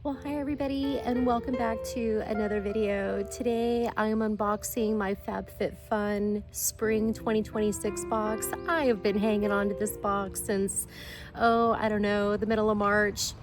Well, hi everybody, and welcome back to another video. Today I am unboxing my FabFitfun Spring 2026 box. I have been hanging on to this box since, I don't know, the middle of March.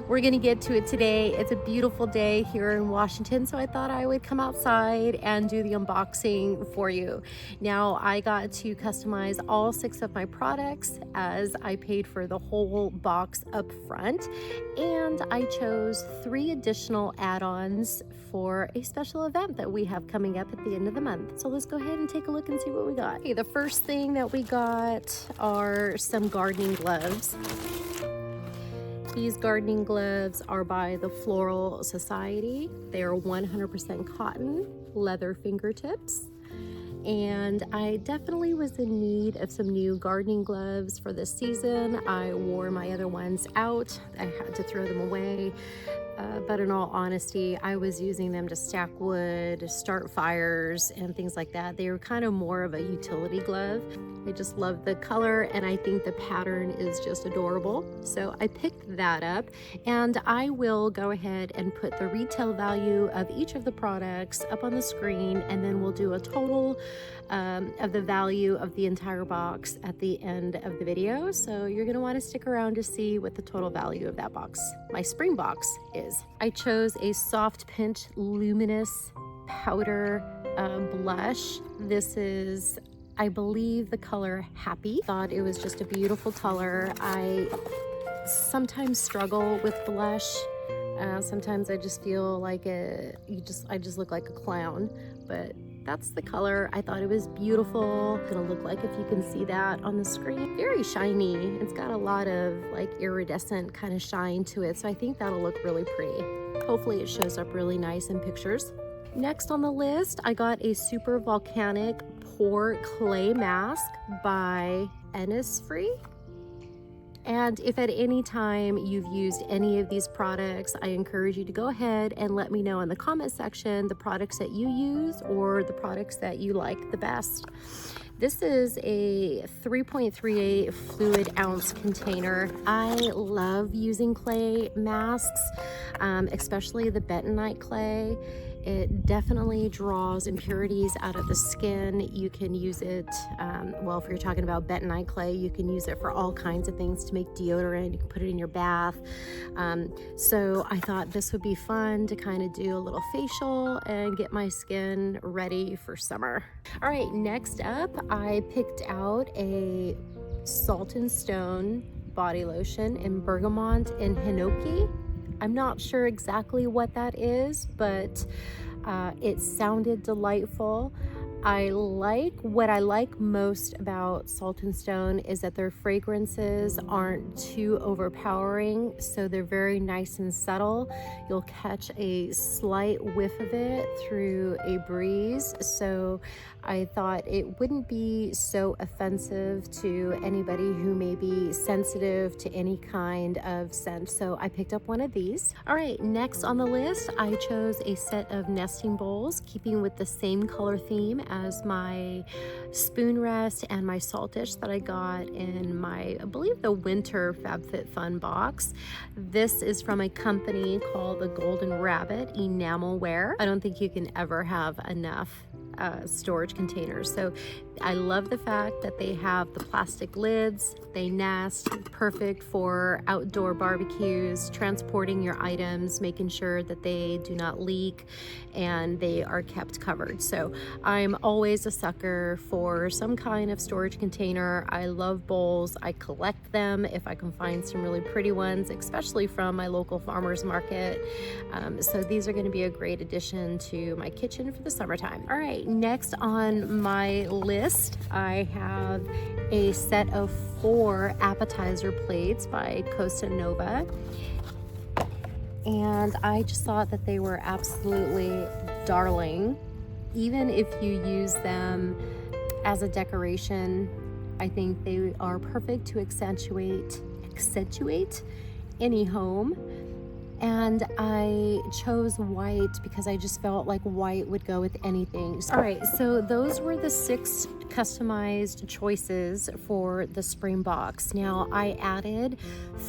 We're gonna get to it today. It's a beautiful day here in Washington, so I thought I would come outside and do the unboxing for you. Now, I got to customize all 6 of my products as I paid for the whole box up front, and I chose 3 additional add-ons for a special event that we have coming up at the end of the month. So let's go ahead and take a look and see what we got. Okay, the first thing that we got are some gardening gloves. These gardening gloves are by the Floral Society. They are 100% cotton, leather fingertips. And I definitely was in need of some new gardening gloves for this season. I wore my other ones out. I had to throw them away. But in all honesty, I was using them to stack wood, start fires, and things like that. They were kind of more of a utility glove. I just love the color, and I think the pattern is just adorable. So I picked that up, and I will go ahead and put the retail value of each of the products up on the screen, and then we'll do a total of the value of the entire box at the end of the video. So you're gonna wanna stick around to see what the total value of that box, my spring box, is. I chose a Soft Pinch Luminous Powder blush. This is, I believe, the color Happy. Thought it was just a beautiful color. I sometimes struggle with blush. Sometimes I just feel like I just look like a clown, but that's the color. I thought it was beautiful. It's gonna look like, if you can see that on the screen, very shiny. It's got a lot of like iridescent kind of shine to it, so I think that'll look really pretty. Hopefully it shows up really nice in pictures. Next on the list, I got a Super Volcanic Pore Clay Mask by Innisfree. And if at any time you've used any of these products, I encourage you to go ahead and let me know in the comment section the products that you use or the products that you like the best. This is a 3.38 fluid ounce container. I love using clay masks, especially the bentonite clay. It definitely draws impurities out of the skin. You can use it, well, if you're talking about bentonite clay, you can use it for all kinds of things to make deodorant. You can put it in your bath. So I thought this would be fun to kind of do a little facial and get my skin ready for summer. All right, next up, I picked out a Salt and Stone body lotion in bergamot and hinoki. I'm not sure exactly what that is, but it sounded delightful. What I like most about Salt and Stone is that their fragrances aren't too overpowering, so they're very nice and subtle. You'll catch a slight whiff of it through a breeze, so I thought it wouldn't be so offensive to anybody who may be sensitive to any kind of scent, so I picked up one of these. All right, next on the list, I chose a set of nesting bowls, keeping with the same color theme as my spoon rest and my salt dish that I got in my, I believe, the winter FabFitfun box. This is from a company called the Golden Rabbit Enamelware. I don't think you can ever have enough storage containers. So I love the fact that they have the plastic lids. They nest, perfect for outdoor barbecues, transporting your items, making sure that they do not leak and they are kept covered. So I'm always a sucker for some kind of storage container. I love bowls. I collect them if I can find some really pretty ones, especially from my local farmers market. So these are going to be a great addition to my kitchen for the summertime. All right, next on my list, I have a set of 4 appetizer plates by Costa Nova. And I just thought that they were absolutely darling. Even if you use them as a decoration, I think they are perfect to accentuate any home. and I chose white because I just felt like white would go with anything. All right, so those were the 6 customized choices for the spring box. Now I added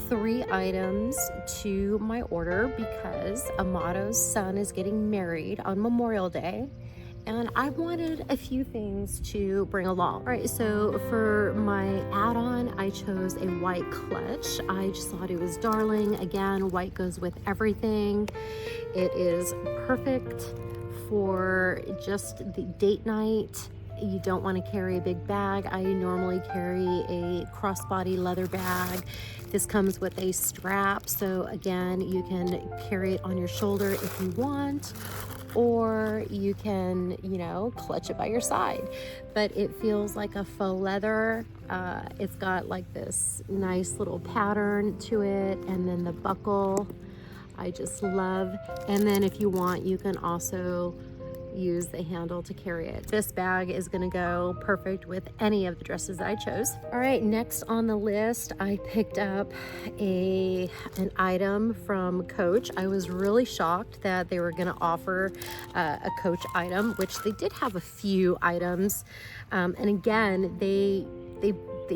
3 items to my order because Amato's son is getting married on Memorial Day, and I wanted a few things to bring along. All right, so for my add-on, I chose a white clutch. I just thought it was darling. Again, white goes with everything. It is perfect for just the date night. You don't want to carry a big bag. I normally carry a crossbody leather bag. This comes with a strap, so again, you can carry it on your shoulder if you want, or you can, you know, clutch it by your side. But it feels like a faux leather. It's got like this nice little pattern to it, and then the buckle I just love. And then if you want, you can also use the handle to carry it. This bag is gonna go perfect with any of the dresses that I chose. All right, next on the list, I picked up an item from Coach. I was really shocked that they were gonna offer a Coach item, which they did have a few items. And again, they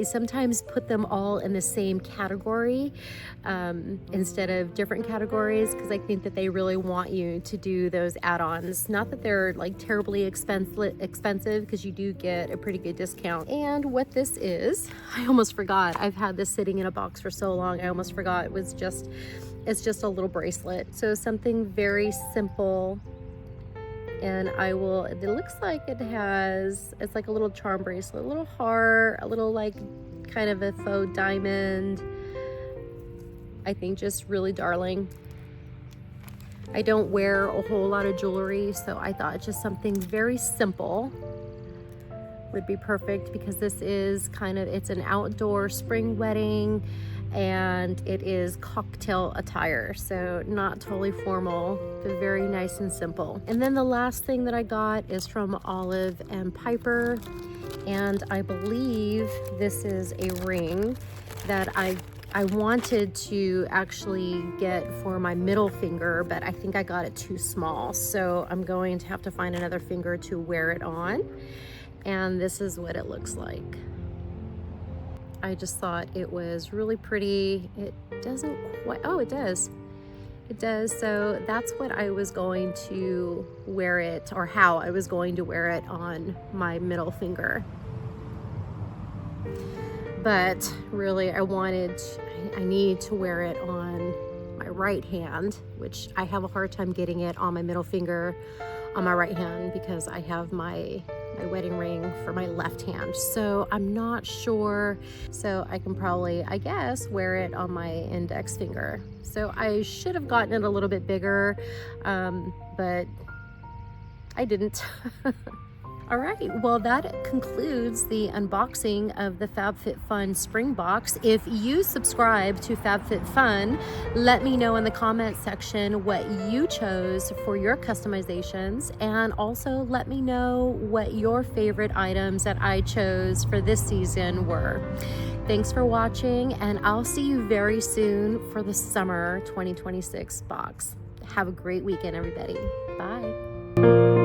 sometimes put them all in the same category instead of different categories, because I think that they really want you to do those add-ons. Not that they're like terribly expensive, because you do get a pretty good discount. And what this is, I almost forgot. I've had this sitting in a box for so long, I almost forgot. It's just a little bracelet. So something very simple. And it looks like it's like a little charm bracelet, a little heart, a little like kind of a faux diamond. I think just really darling. I don't wear a whole lot of jewelry, so I thought just something very simple would be perfect, because this is it's an outdoor spring wedding, and it is cocktail attire, so not totally formal, but very nice and simple. And then the last thing that I got is from Olive and Piper, and I believe this is a ring that I wanted to actually get for my middle finger, but I think I got it too small, so I'm going to have to find another finger to wear it on. And this is what it looks like. I just thought it was really pretty. It doesn't quite, oh, it does. It does. So that's what I was going to wear it, or how I was going to wear it on my middle finger. But really I need to wear it on my right hand, which I have a hard time getting it on my middle finger on my right hand, because I have my wedding ring for my left hand. So I'm not sure. So I can probably, I guess, wear it on my index finger. So I should have gotten it a little bit bigger, but I didn't. All right, well, that concludes the unboxing of the FabFitfun Spring Box. If you subscribe to FabFitfun, let me know in the comment section what you chose for your customizations, and also let me know what your favorite items that I chose for this season were. Thanks for watching, and I'll see you very soon for the summer 2026 box. Have a great weekend, everybody. Bye.